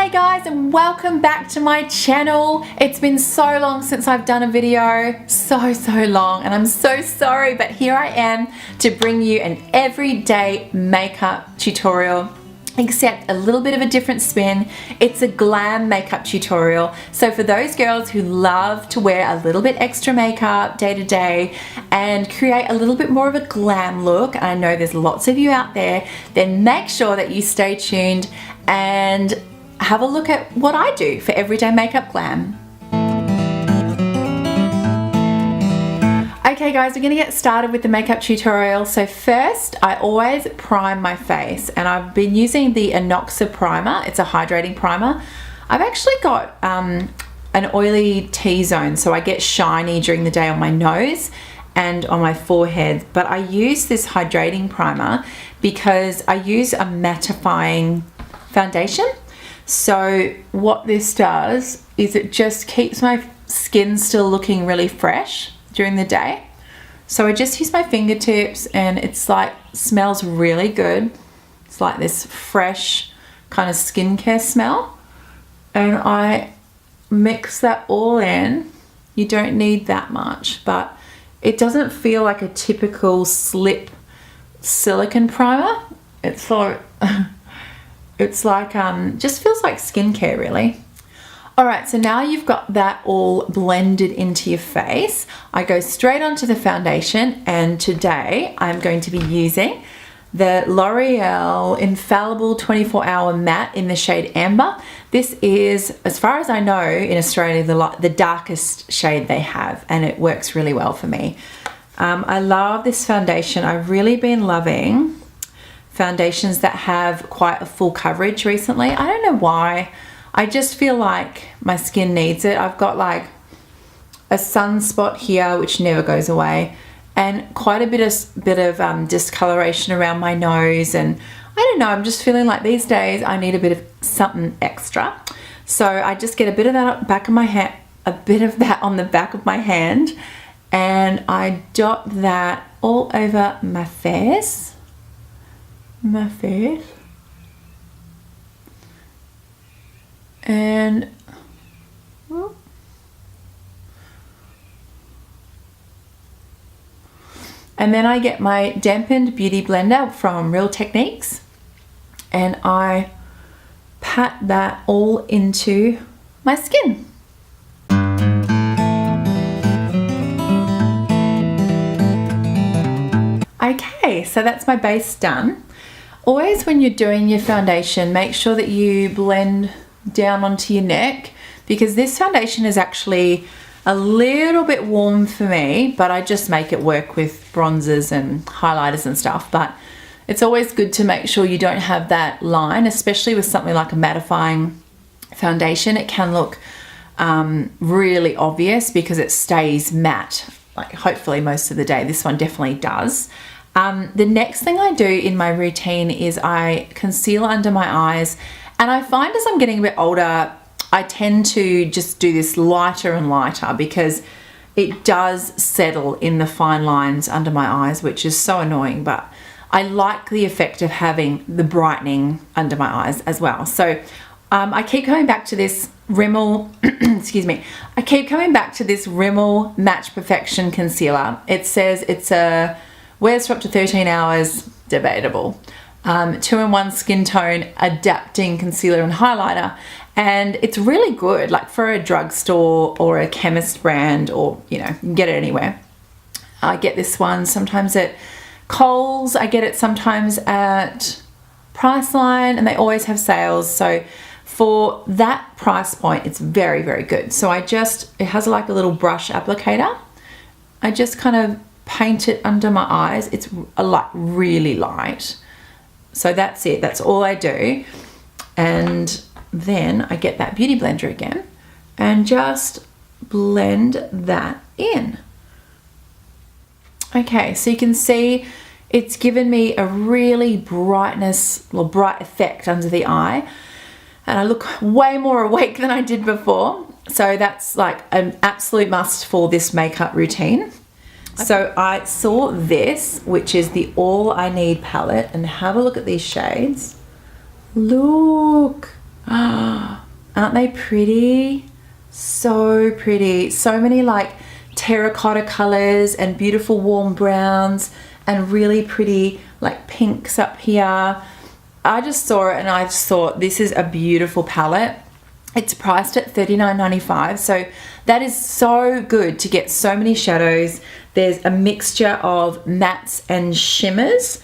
Hey guys, and welcome back to my channel. It's been so long since I've done a video, so long, and I'm so sorry, but here I am to bring you an everyday makeup tutorial, except a little bit of a different spin. It's a glam makeup tutorial. So for those girls who love to wear a little bit extra makeup day to day and create a little bit more of a glam look, and I know there's lots of you out there, then make sure that you stay tuned and have a look at what I do for everyday makeup glam. Okay guys, we're gonna get started with the makeup tutorial. So first, I always prime my face, and I've been using the Anoushka primer. It's a hydrating primer. I've actually got an oily T-zone, so I get shiny during the day on my nose and on my forehead, but I use this hydrating primer because I use a mattifying foundation. So what this does is it just keeps my skin still looking really fresh during the day. So I just use my fingertips, and it's like, smells really good. It's like this fresh kind of skincare smell, and I mix that all in. You don't need that much, but it doesn't feel like a typical slip silicone primer. It's like it's like just feels like skincare really. Alright, so now you've got that all blended into your face, I go straight onto the foundation, and today I'm going to be using the L'Oreal Infallible 24-Hour Matte in the shade Amber. This is, as far as I know, in Australia, the darkest shade they have, and it works really well for me. I love this foundation. I've really been loving foundations that have quite a full coverage recently. I don't know why. I just feel like my skin needs it. I've got like a sunspot here which never goes away, and quite a bit of discoloration around my nose, and I don't know, I'm just feeling like these days I need a bit of something extra. So I just get a bit of that back of my hand, a bit of that on the back of my hand, and I dot that all over my face. And then I get my dampened beauty blender from Real Techniques, and I pat that all into my skin. Okay, so that's my base done. Always when you're doing your foundation, make sure that you blend down onto your neck, because this foundation is actually a little bit warm for me, but I just make it work with bronzers and highlighters and stuff. But it's always good to make sure you don't have that line, especially with something like a mattifying foundation. It can look really obvious because it stays matte, like hopefully most of the day. This one definitely does. The next thing I do in my routine is I conceal under my eyes, and I find as I'm getting a bit older, I tend to just do this lighter and lighter because it does settle in the fine lines under my eyes, which is so annoying, but I like the effect of having the brightening under my eyes as well. So I keep coming back to this Rimmel, excuse me, I keep coming back to this Rimmel Match Perfection Concealer. It says it's a wears for up to 13 hours, debatable. 2-in-1 skin tone adapting concealer and highlighter, and it's really good, like for a drugstore or a chemist brand, or you know, you can get it anywhere. I get this one sometimes at Kohl's, I get it sometimes at Priceline, and they always have sales. So for that price point, it's very, very good. So it has like a little brush applicator. I just kind of paint it under my eyes. It's like really light. So that's it, that's all I do. And then I get that beauty blender again and just blend that in. Okay, so you can see it's given me a really bright effect under the eye, and I look way more awake than I did before. So that's like an absolute must for this makeup routine. So I saw this, which is the All I Need palette, and have a look at these shades. Look. Aren't they pretty? So pretty. So many like terracotta colors and beautiful warm browns and really pretty like pinks up here. I just saw it and I just thought this is a beautiful palette. It's priced at $39.95, so that is so good to get so many shadows. There's a mixture of mattes and shimmers.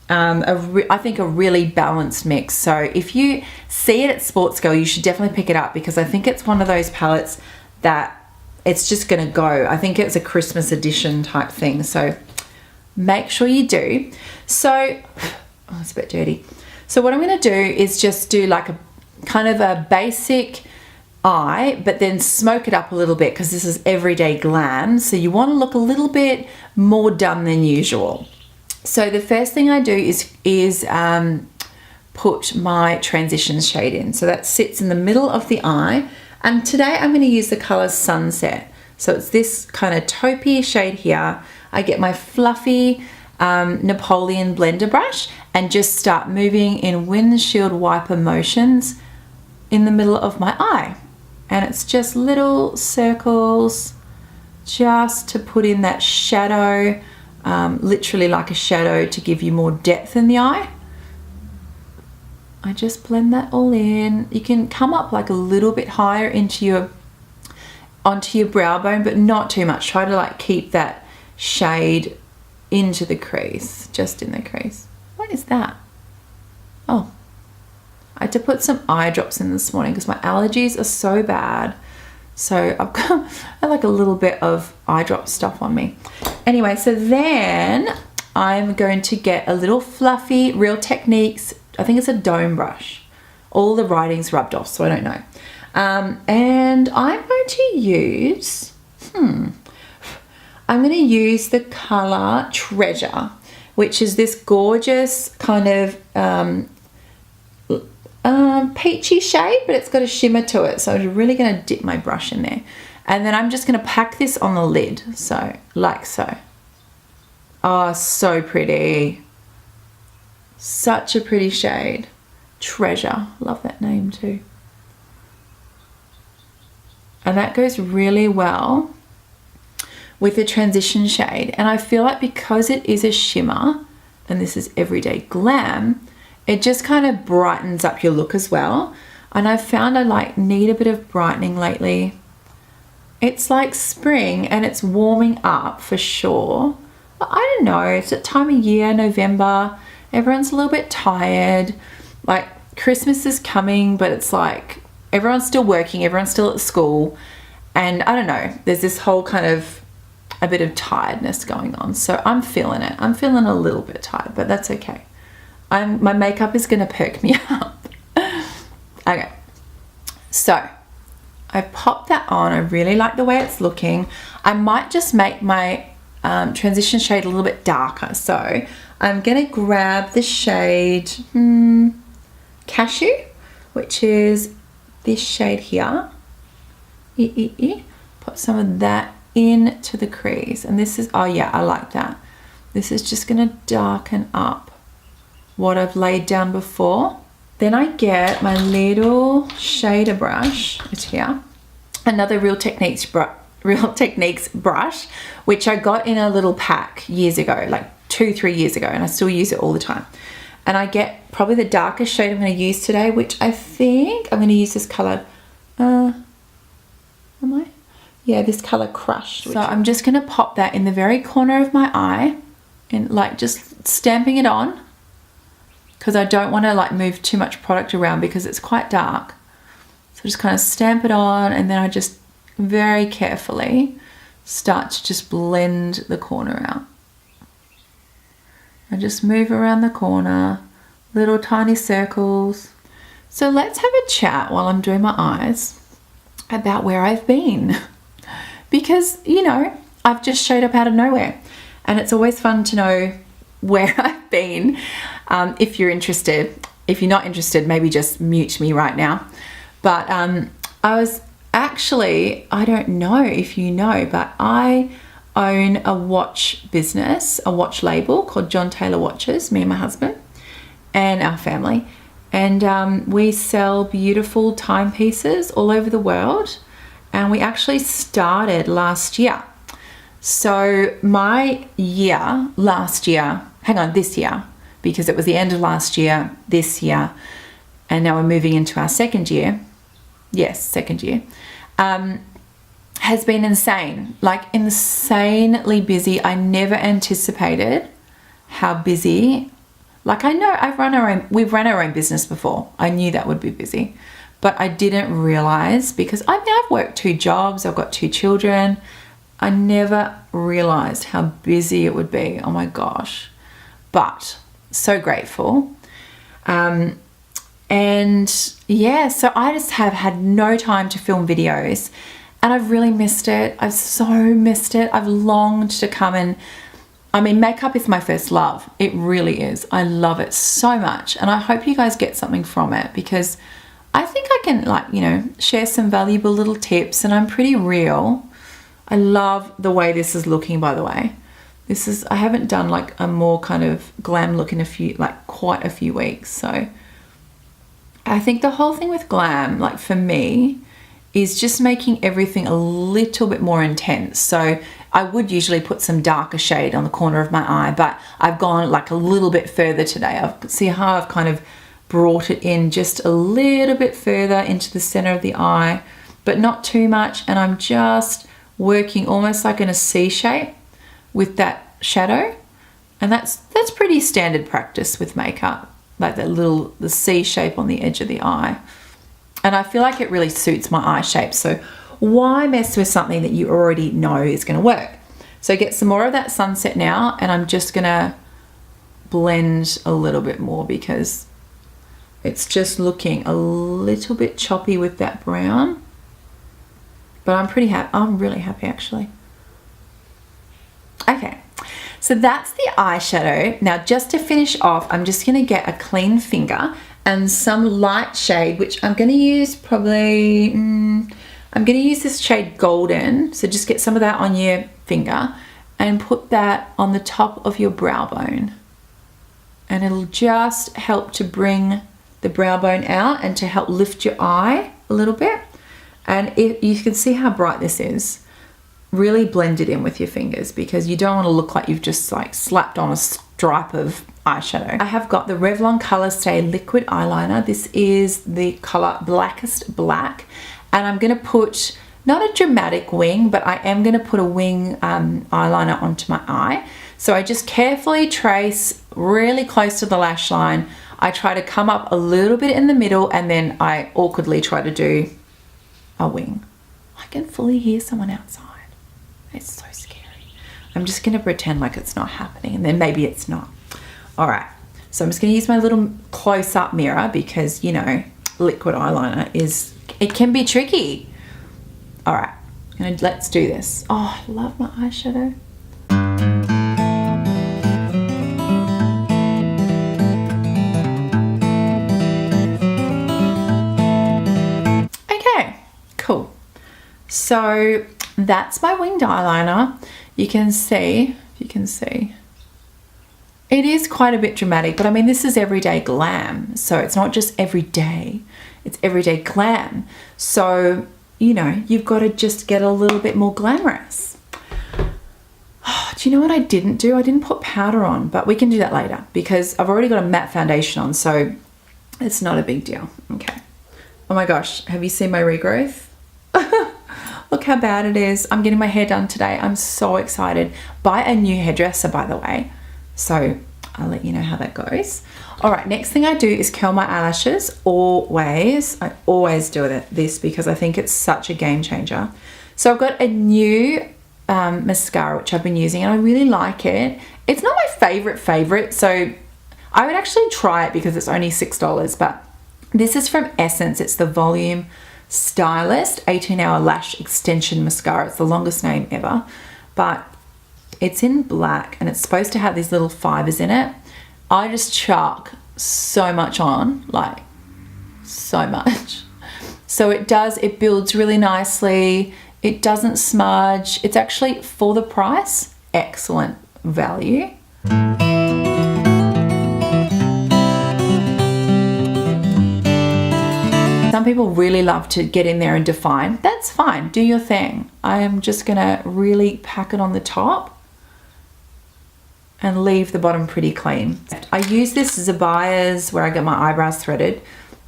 I think a really balanced mix. So if you see it at Sports Girl, you should definitely pick it up because I think it's one of those palettes that it's just gonna go. I think it's a Christmas edition type thing. So make sure you do. So, oh, it's a bit dirty. So what I'm gonna do is just do like a kind of a basic eye, but then smoke it up a little bit because this is everyday glam. So you wanna look a little bit more done than usual. So the first thing I do is put my transition shade in. So that sits in the middle of the eye. And today I'm gonna use the color Sunset. So it's this kind of taupey shade here. I get my fluffy Napoleon blender brush and just start moving in windshield wiper motions in the middle of my eye. And it's just little circles just to put in that shadow, literally like a shadow to give you more depth in the eye. I just blend that all in. You can come up like a little bit higher onto your brow bone, but not too much. Try to like keep that shade into the crease, just in the crease. What is that? Oh, I had to put some eye drops in this morning because my allergies are so bad. So I've got like a little bit of eye drop stuff on me. Anyway, so then I'm going to get a little fluffy Real Techniques, I think it's a dome brush. All the writing's rubbed off, so I don't know. And I'm going to use, I'm going to use the color Treasure, which is this gorgeous kind of peachy shade, but it's got a shimmer to it. So I'm really going to dip my brush in there. And then I'm just going to pack this on the lid. So, like so. Oh, so pretty. Such a pretty shade. Treasure. Love that name too. And that goes really well with the transition shade. And I feel like because it is a shimmer, and this is Everyday Glam, it just kind of brightens up your look as well. And I've found I like need a bit of brightening lately. It's like spring and it's warming up for sure. But I don't know, it's that time of year, November, everyone's a little bit tired. Like Christmas is coming, but it's like everyone's still working, everyone's still at school. And I don't know, there's this whole kind of a bit of tiredness going on. So I'm feeling it. I'm feeling a little bit tired, but that's okay. My makeup is gonna perk me up. Okay, so I popped that on. I really like the way it's looking. I might just make my transition shade a little bit darker. So I'm gonna grab the shade Cashew, which is this shade here. Put some of that into the crease. And this is, oh yeah, I like that. This is just gonna darken up what I've laid down before. Then I get my little shader brush, it's here, another Real Techniques brush, which I got in a little pack years ago, like 2-3 years ago, and I still use it all the time. And I get probably the darkest shade I'm going to use today, which I think I'm going to use this color. Am I? Yeah, this color Crushed. So I'm just going to pop that in the very corner of my eye and like just stamping it on, because I don't want to like move too much product around because it's quite dark. So just kind of stamp it on, and then I just very carefully start to just blend the corner out. I just move around the corner, little tiny circles. So let's have a chat while I'm doing my eyes about where I've been. Because, you know, I've just showed up out of nowhere, and it's always fun to know where I've been. If you're interested. If you're not interested, maybe just mute me right now. But I was actually, I don't know if you know, but I own a watch business, a watch label called John Taylor Watches, me and my husband and our family. And we sell beautiful timepieces all over the world. And we actually started last year. So my year, last year, this year, because it was the end of last year, this year, and now we're moving into our second year. Yes, second year. Has been insane, like insanely busy. I never anticipated how busy. Like, I know we've run our own business before. I knew that would be busy, but I didn't realize, because I've worked 2 jobs, I've got 2 children. I never realized how busy it would be. Oh my gosh. But so grateful. And yeah, so I just have had no time to film videos, and I've really missed it. I've so missed it. I've longed to come and, I mean, makeup is my first love. It really is. I love it so much. And I hope you guys get something from it, because I think I can, like, you know, share some valuable little tips, and I'm pretty real. I love the way this is looking, by the way. I haven't done like a more kind of glam look in quite a few weeks. So I think the whole thing with glam, like for me, is just making everything a little bit more intense. So I would usually put some darker shade on the corner of my eye, but I've gone like a little bit further today. See how I've kind of brought it in just a little bit further into the center of the eye, but not too much. And I'm just working almost like in a C shape with that shadow. And that's pretty standard practice with makeup, like the C shape on the edge of the eye. And I feel like it really suits my eye shape. So why mess with something that you already know is going to work? So get some more of that sunset now, and I'm just going to blend a little bit more because it's just looking a little bit choppy with that brown. But I'm pretty happy. I'm really happy, actually. Okay, so that's the eyeshadow. Now, just to finish off, I'm just going to get a clean finger and some light shade, which I'm going to use probably, I'm going to use this shade Golden. So just get some of that on your finger and put that on the top of your brow bone. And it'll just help to bring the brow bone out and to help lift your eye a little bit. And you can see how bright this is. Really blend it in with your fingers, because you don't want to look like you've just like slapped on a stripe of eyeshadow. I have got the Revlon Color Stay liquid eyeliner. This is the color Blackest Black, and I'm going to put not a dramatic wing, but I am going to put a wing eyeliner onto my eye. So I just carefully trace really close to the lash line. I try to come up a little bit in the middle, and then I awkwardly try to do a wing. I can fully hear someone outside. It's so scary. I'm just going to pretend like it's not happening, and then maybe it's not. All right, so I'm just going to use my little close-up mirror, because, you know, liquid eyeliner it can be tricky. All right, let's do this. Oh, I love my eyeshadow. Okay, cool. So that's my winged eyeliner. You can see, if you can see, it is quite a bit dramatic, but I mean, this is everyday glam. So it's not just everyday, it's everyday glam. So, you know, you've got to just get a little bit more glamorous. Oh, do you know what I didn't do? I didn't put powder on, but we can do that later because I've already got a matte foundation on, so it's not a big deal. Okay. Oh my gosh, have you seen my regrowth? Look how bad it is. I'm getting my hair done today. I'm so excited. By a new hairdresser, by the way. So I'll let you know how that goes. All right, next thing I do is curl my eyelashes. Always. I always do this because I think it's such a game changer. So I've got a new mascara, which I've been using, and I really like it. It's not my favorite, so I would actually try it because it's only $6, but this is from Essence. It's the Volume Stylist 18-hour lash extension mascara. It's the longest name ever, but it's in black and it's supposed to have these little fibers in it. I just chuck so much on, like so much. So it builds really nicely. It doesn't smudge. It's actually, for the price, excellent value. Some people really love to get in there and define. That's fine, do your thing. I am just gonna really pack it on the top and leave the bottom pretty clean. I use this Zabaya's where I get my eyebrows threaded.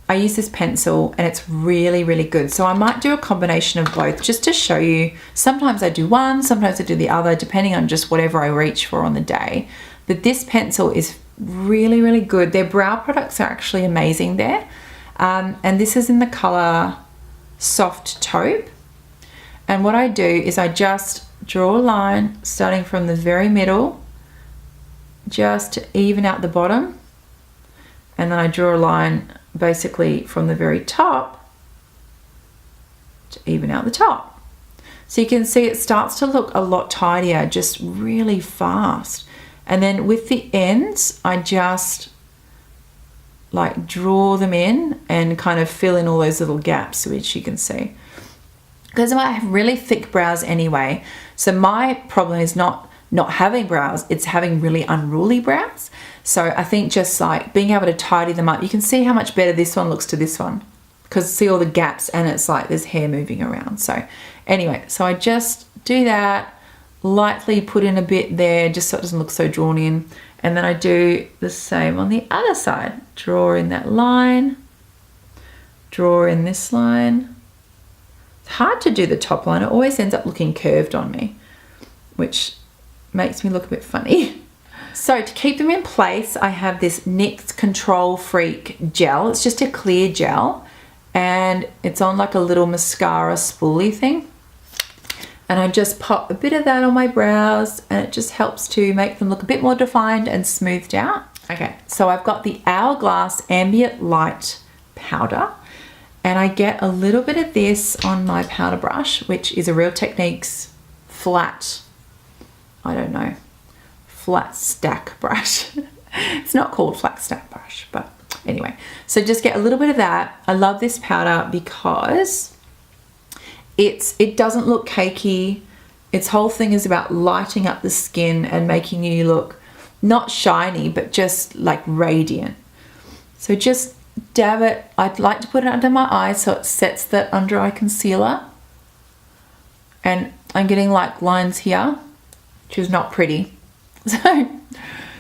I use this pencil and it's really, really good. So I might do a combination of both just to show you. Sometimes I do one, sometimes I do the other, depending on just whatever I reach for on the day. But this pencil is really, really good. Their brow products are actually amazing there. And this is in the color Soft Taupe. And what I do is I just draw a line starting from the very middle, just to even out the bottom. And then I draw a line basically from the very top to even out the top. So you can see it starts to look a lot tidier, just really fast. And then with the ends, I just like draw them in and kind of fill in all those little gaps, which you can see. Because I have really thick brows anyway, so my problem is not having brows, it's having really unruly brows. So I think just like being able to tidy them up, you can see how much better this one looks to this one, because see all the gaps and it's like there's hair moving around. So anyway, so I just do that, lightly put in a bit there just so it doesn't look so drawn in. And then I do the same on the other side. Draw in that line, draw in this line. It's hard to do the top line. It always ends up looking curved on me, which makes me look a bit funny. So to keep them in place, I have this NYX Control Freak gel. It's just a clear gel and it's on like a little mascara spoolie thing. And I just pop a bit of that on my brows and it just helps to make them look a bit more defined and smoothed out. Okay, so I've got the Hourglass Ambient Light powder and I get a little bit of this on my powder brush, which is a Real Techniques flat, I don't know, flat stack brush. It's not called flat stack brush, but anyway. So just get a little bit of that. I love this powder because it doesn't look cakey. Its whole thing is about lighting up the skin and making you look not shiny, but just like radiant. So just dab it. I'd like to put it under my eyes so it sets that under eye concealer. And I'm getting like lines here, which is not pretty.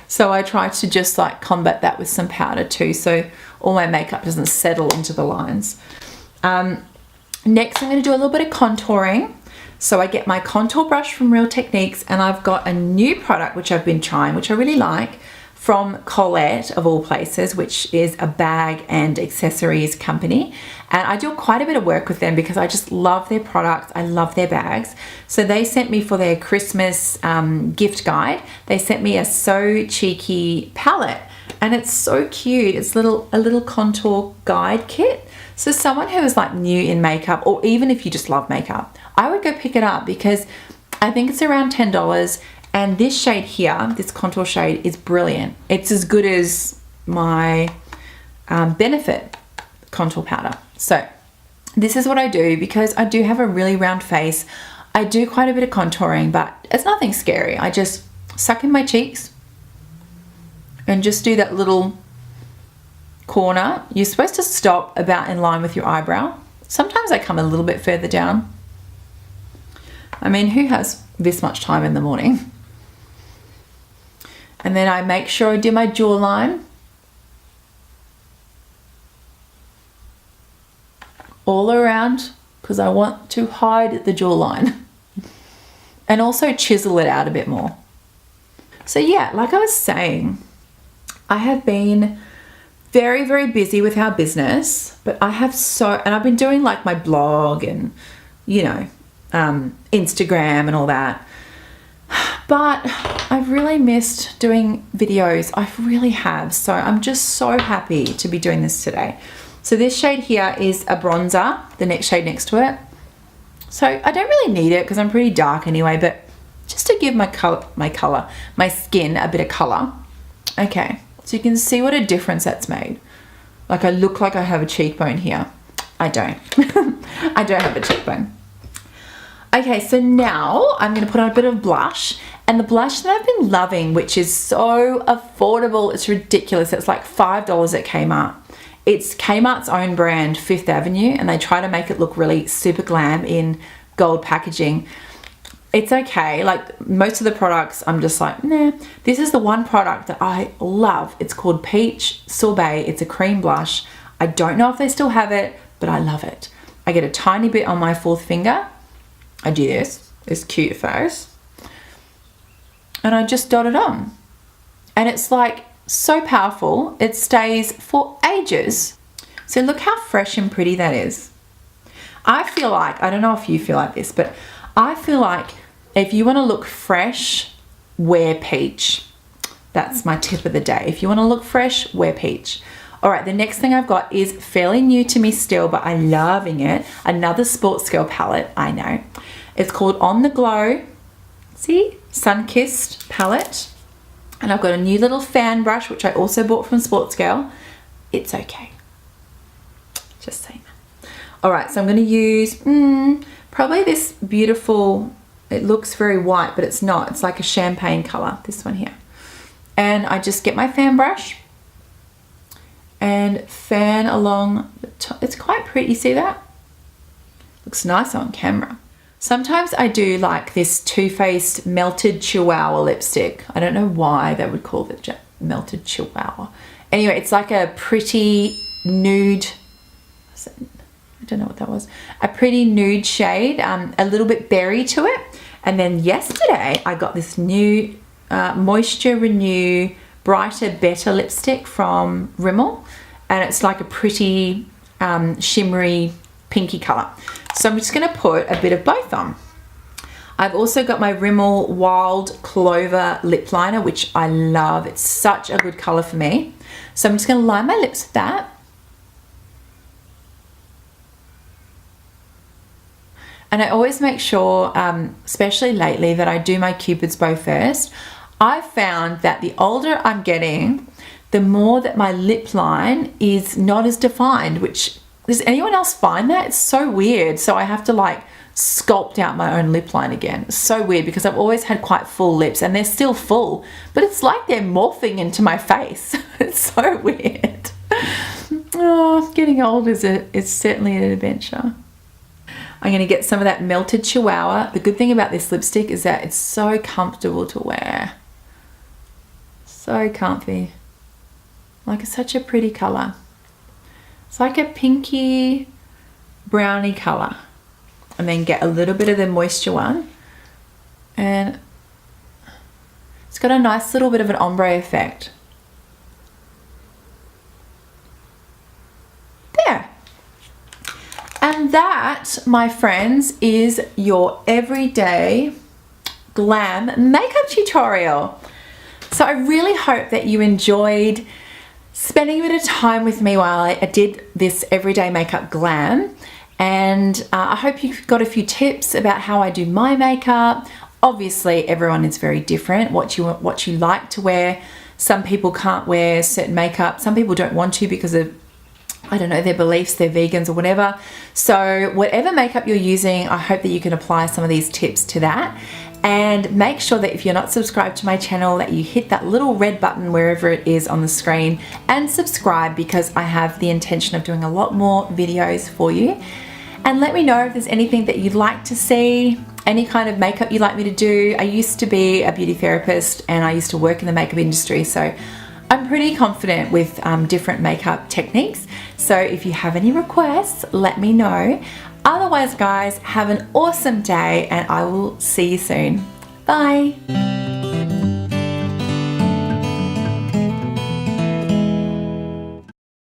So I try to just like combat that with some powder too, so all my makeup doesn't settle into the lines. Next, I'm going to do a little bit of contouring. So I get my contour brush from Real Techniques and I've got a new product which I've been trying, which I really like, from Colette of all places, which is a bag and accessories company. And I do quite a bit of work with them because I just love their products. I love their bags. So they sent me for their Christmas gift guide, they sent me a So Cheeky palette and it's so cute. It's a little contour guide kit. So someone who is like new in makeup, or even if you just love makeup, I would go pick it up because I think it's around $10. And this shade here, this contour shade, is brilliant. It's as good as my Benefit contour powder. So this is what I do because I do have a really round face. I do quite a bit of contouring, but it's nothing scary. I just suck in my cheeks and just do that little corner. You're supposed to stop about in line with your eyebrow. Sometimes I come a little bit further down. I mean, who has this much time in the morning? And then I make sure I do my jawline. All around, because I want to hide the jawline. And also chisel it out a bit more. So yeah, like I was saying, I have been very, very busy with our business, but I have and I've been doing like my blog and, you know, Instagram and all that. But I've really missed doing videos. I really have. So I'm just so happy to be doing this today. So this shade here is a bronzer, the next shade next to it. So I don't really need it because I'm pretty dark anyway, but just to give my skin a bit of color. Okay, so you can see what a difference that's made. Like I look like I have a cheekbone here. I don't. I don't have a cheekbone. Okay, so now I'm going to put on a bit of blush, and the blush that I've been loving, which is so affordable, it's ridiculous. It's like $5 at Kmart, It's Kmart's own brand, Fifth Avenue, and they try to make it look really super glam in gold packaging. It's okay. Like most of the products, I'm just like, nah. This is the one product that I love. It's called Peach Sorbet. It's a cream blush. I don't know if they still have it, but I love it. I get a tiny bit on my fourth finger. I do this cute face. And I just dot it on. And it's like so powerful. It stays for ages. So look how fresh and pretty that is. I feel like, I don't know if you feel like this, but I feel like if you want to look fresh, wear peach. That's my tip of the day. If you want to look fresh, wear peach. All right, the next thing I've got is fairly new to me still, but I'm loving it. Another Sports Girl palette, I know. It's called On The Glow, see? Sun-Kissed palette. And I've got a new little fan brush, which I also bought from Sports Girl. It's okay. Just saying that. All right, so I'm going to use probably this beautiful, it looks very white, but it's not. It's like a champagne color, this one here. And I just get my fan brush and fan along the top. It's quite pretty, you see that? Looks nice on camera. Sometimes I do like this Too Faced Melted Chihuahua lipstick. I don't know why they would call it Melted Chihuahua. Anyway, it's like a pretty nude, I don't know what that was. A pretty nude shade, a little bit berry to it. And then yesterday I got this new Moisture Renew Brighter Better lipstick from Rimmel. And it's like a pretty shimmery pinky color. So I'm just going to put a bit of both on. I've also got my Rimmel Wild Clover lip liner, which I love. It's such a good color for me. So I'm just going to line my lips with that. And I always make sure, especially lately, that I do my Cupid's bow first. I've found that the older I'm getting, the more that my lip line is not as defined, which, does anyone else find that? It's so weird. So I have to like sculpt out my own lip line again. It's so weird because I've always had quite full lips and they're still full, but it's like they're morphing into my face. It's so weird. Oh, getting old is certainly an adventure. I'm going to get some of that Melted Chihuahua. The good thing about this lipstick is that it's so comfortable to wear. So comfy. Like, it's such a pretty color. It's like a pinky brownie color. And then get a little bit of the moisture one. And it's got a nice little bit of an ombre effect. There. And that, my friends, is your everyday glam makeup tutorial. So I really hope that you enjoyed spending a bit of time with me while I did this everyday makeup glam. And I hope you got a few tips about how I do my makeup. Obviously, everyone is very different, what you like to wear. Some people can't wear certain makeup. Some people don't want to because of, I don't know, their beliefs, they're vegans or whatever. So whatever makeup you're using, I hope that you can apply some of these tips to that. And make sure that if you're not subscribed to my channel, that you hit that little red button wherever it is on the screen and subscribe, because I have the intention of doing a lot more videos for you. And let me know if there's anything that you'd like to see, any kind of makeup you'd like me to do. I used to be a beauty therapist and I used to work in the makeup industry, so I'm pretty confident with different makeup techniques. So if you have any requests, let me know. Otherwise, guys, have an awesome day and I will see you soon. Bye.